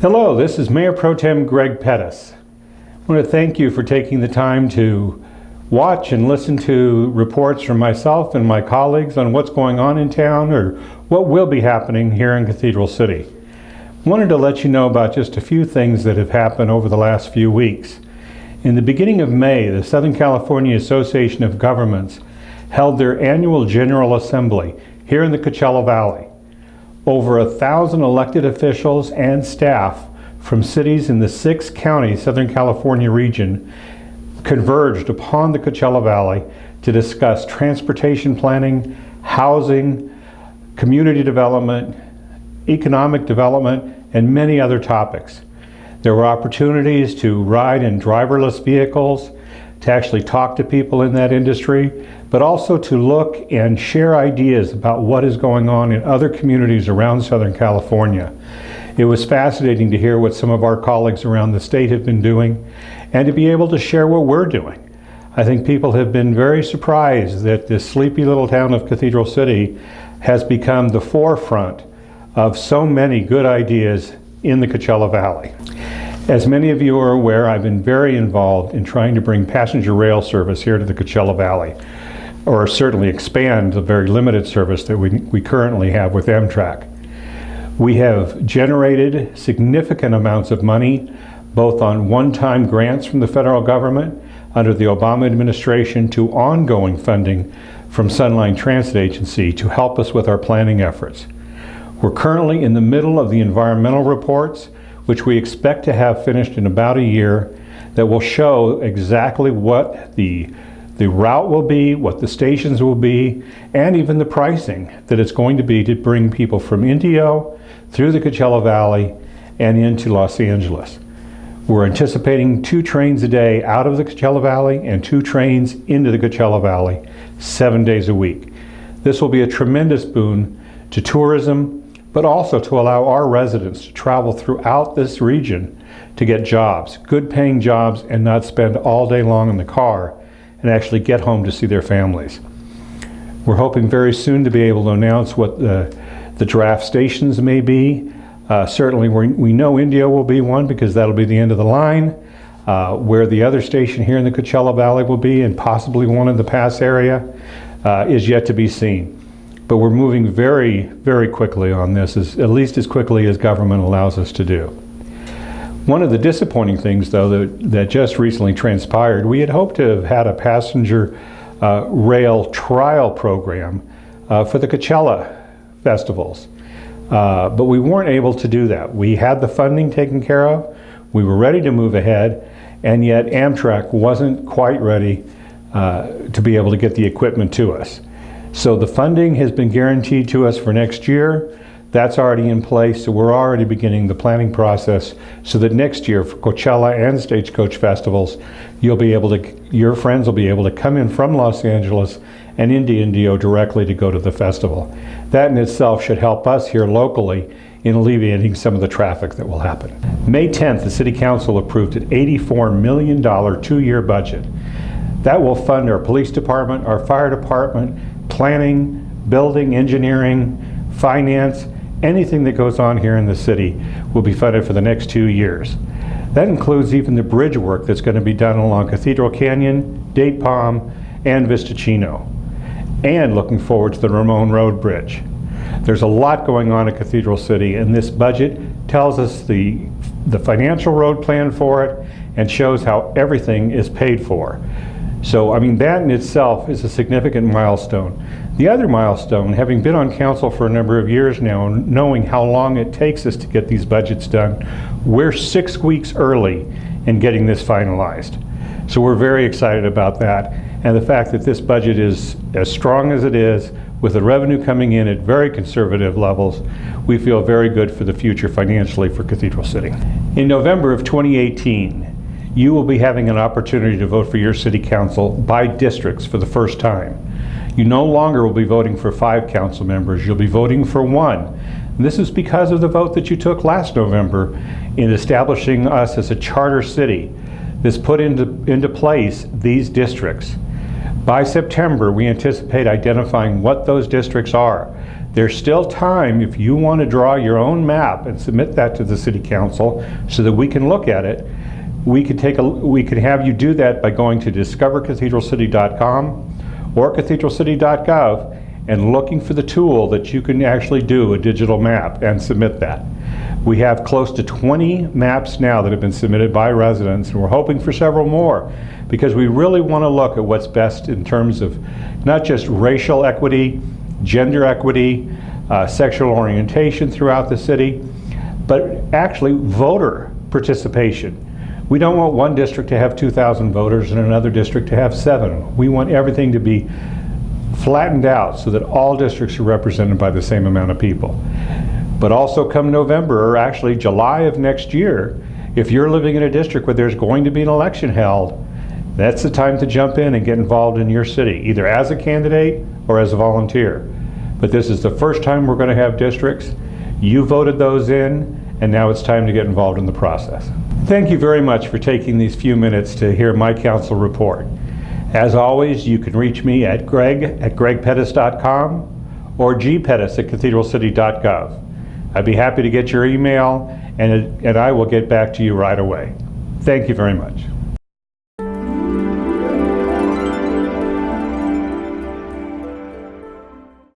Hello, this is Mayor Pro Tem Greg Pettis. I want to thank you for taking the time to watch and listen to reports from myself and my colleagues on what's going on in town or what will be happening here in Cathedral City. I wanted to let you know about just a few things that have happened over the last few weeks. In the beginning of May, the Southern California Association of Governments held their annual General Assembly here in the Coachella Valley. Over 1,000 elected officials and staff from cities in the 6-county Southern California region converged upon the Coachella Valley to discuss transportation planning, housing, community development, economic development, and many other topics. There were opportunities to ride in driverless vehicles, to actually talk to people in that industry, but also to look and share ideas about what is going on in other communities around Southern California. It was fascinating to hear what some of our colleagues around the state have been doing and to be able to share what we're doing. I think people have been very surprised that this sleepy little town of Cathedral City has become the forefront of so many good ideas in the Coachella Valley. As many of you are aware, I've been very involved in trying to bring passenger rail service here to the Coachella Valley, or certainly expand the very limited service that we currently have with Amtrak. We have generated significant amounts of money, both on one-time grants from the federal government under the Obama administration to ongoing funding from Sunline Transit Agency to help us with our planning efforts. We're currently in the middle of the environmental reports, which we expect to have finished in about a year, that will show exactly what the route will be, what the stations will be, and even the pricing that it's going to be to bring people from Indio through the Coachella Valley and into Los Angeles. We're anticipating 2 trains a day out of the Coachella Valley and 2 trains into the Coachella Valley 7 days a week. This will be a tremendous boon to tourism, but also to allow our residents to travel throughout this region to get jobs, good paying jobs, and not spend all day long in the car and actually get home to see their families. We're hoping very soon to be able to announce what the draft stations may be. Certainly we know Indio will be one because that'll be the end of the line. Where the other station here in the Coachella Valley will be, and possibly one in the Pass area, is yet to be seen. But we're moving very, very quickly on this, at least as quickly as government allows us to do. One of the disappointing things, though, that just recently transpired, we had hoped to have had a passenger rail trial program for the Coachella festivals, but we weren't able to do that. We had the funding taken care of, we were ready to move ahead, and yet Amtrak wasn't quite ready to be able to get the equipment to us. So the funding has been guaranteed to us for next year. That's already in place, so we're already beginning the planning process so that next year for Coachella and Stagecoach festivals, your friends will be able to come in from Los Angeles and into Indio directly to go to the festival. That in itself should help us here locally in alleviating some of the traffic that will happen. May 10th, the City Council approved an $84 million 2-year budget. That will fund our police department, our fire department, planning, building, engineering, finance, anything that goes on here in the city will be funded for the next 2 years. That includes even the bridge work that's going to be done along Cathedral Canyon, Date Palm, and Vista Chino, and looking forward to the Ramon Road Bridge. There's a lot going on at Cathedral City, and this budget tells us the financial road plan for it and shows how everything is paid for. So, I mean, that in itself is a significant milestone. The other milestone, having been on council for a number of years now, and knowing how long it takes us to get these budgets done, we're 6 weeks early in getting this finalized. So we're very excited about that. And the fact that this budget is as strong as it is, with the revenue coming in at very conservative levels, we feel very good for the future financially for Cathedral City. In November of 2018, you will be having an opportunity to vote for your city council by districts for the first time. You no longer will be voting for 5 council members, you'll be voting for 1. And this is because of the vote that you took last November in establishing us as a charter city. This put into place these districts. By September, we anticipate identifying what those districts are. There's still time if you want to draw your own map and submit that to the City Council so that we can look at it. We could have you do that by going to discovercathedralcity.com or cathedralcity.gov and looking for the tool that you can actually do a digital map and submit that. We have close to 20 maps now that have been submitted by residents, and we're hoping for several more because we really want to look at what's best in terms of not just racial equity, gender equity, sexual orientation throughout the city, but actually voter participation. We don't want one district to have 2,000 voters and another district to have 7. We want everything to be flattened out so that all districts are represented by the same amount of people. But also come November, or actually July of next year, if you're living in a district where there's going to be an election held, that's the time to jump in and get involved in your city, either as a candidate or as a volunteer. But this is the first time we're going to have districts. You voted those in, and now it's time to get involved in the process. Thank you very much for taking these few minutes to hear my council report. As always, you can reach me at greg@gregpettis.com or gpettis@cathedralcity.gov. I'd be happy to get your email, and I will get back to you right away. Thank you very much.